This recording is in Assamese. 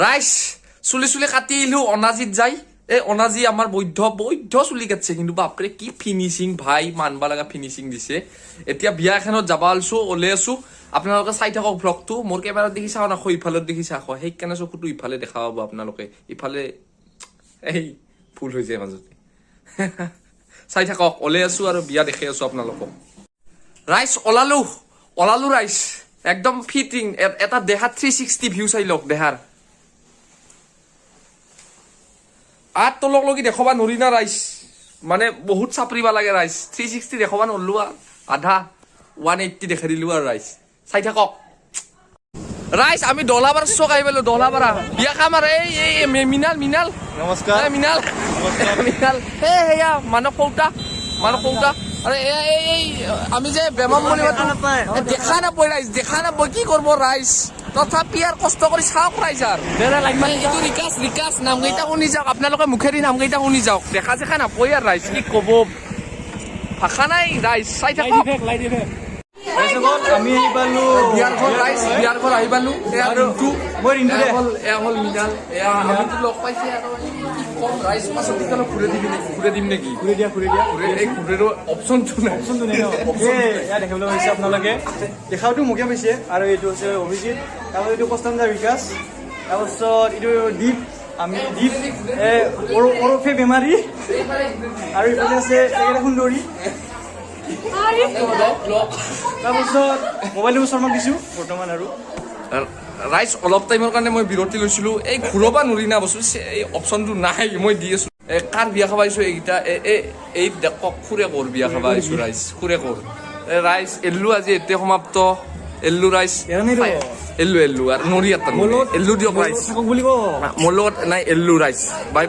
রাইস চুলি চুলি কাটিলো অনাজিত যাই এই অনাজি আমার বৈধ চুলি কাটছে কিন্তু বাপরে কি ফিনিশিং ভাই মানবা লগা ফিনিশিং দিছে এতিয়া বিয়া এখনত যাব আলছো ওলে আছো আপোনালোকে চাই থাকক ব্লগটো মোৰ কেমেৰাত দেখি চাও না ইফালে দেখি চাওক সেইকাৰণে চকুটো ইফালে দেখা পাব আপোনালোকে ইফালে এই ফুল হৈ যায় মাজতে চাই থাকক ওলে আছো আৰু বিয়া দেখি আছো আপোনালোকক ৰাইস ওলালো ৰাইস একদম ফিটিং এটা দেহাত 360 ভিউ চাই লওক দেহাৰ আৰ তলক লগি দেখবা নৰি না ৰাইস মানে বহুত চাপৰিবা লাগে ৰাইস 360 দেখবা নললো আধা 180 দেখাই দিলো আৰ ৰাইস চাই থাকক ৰাইস আমি ডলাবাৰ চক আই পেলো ডলাবাৰা বিয়া খাম আৰ এই মিনাল নমস্কাৰ মিনাল হে হেয়া মানক কৌটা আরে এই আমি যে বেমাম বলি দেখা নাপাই রাইস দেখা নাপাই কি করবো রাইস তথাপি আর কষ্ট করে চাওক রাইস আর এইটো ৰিকাছ নামকেইটা শুনি যাওক আপোনালোকে মুখেদি নামকেইটা শুনি যাওক দেখা চেখা নাপাই আর ৰাইস কি কব ভাষা নাই ৰাইস চাই থাকক আমি আহি পালো বিয়াৰ ঘৰ আহি পালো মই ৰিন্তু দে এয়া হল মিনাল এয়া আমিতো লগ পাইছে আৰু কি কম ৰাইস পাছত কেনে ঘূৰে দিম নেকি ঘূৰি দিয়া এই ঘূৰেৰো অপচনটো নাই এয়া দেখিবলৈ পাইছে আপোনালোকে দেখাওতো মোকে পাইছে আৰু এইটো হৈছে অভিজিত তাৰপিছত এইটো কষ্টঞ্জাৰ বিকাশ তাৰপিছত এইটো দীপ আমি দীপ ওৰফে বেমাৰী আৰু ইফালে আছে একেটা সুন্দৰী তাৰপিছত মোবাইলটো শৰ্মাক দিছো বৰ্তমান আৰু ৰাইস অলপ টাইমৰ কাৰণে মই বিৰতি লৈছিলো এই ঘূৰবা নৰি না বস্তু এই অপচনটো নাই মই দি আছো কাৰ বিয়া খাব আহিছো এইকেইটা এই খুৰে কৰ বিয়া খাব আহিছো ৰাইস খুৰে কৰ ৰাইস এল্লু আজি এতিয়া সমাপ্ত এল্লু ৰাইস এল্লু আৰু নৰি এটা এল্লু দিয়ক ৰাইস বুলি মোৰ লগত নাই এল্লু ৰাইস বাই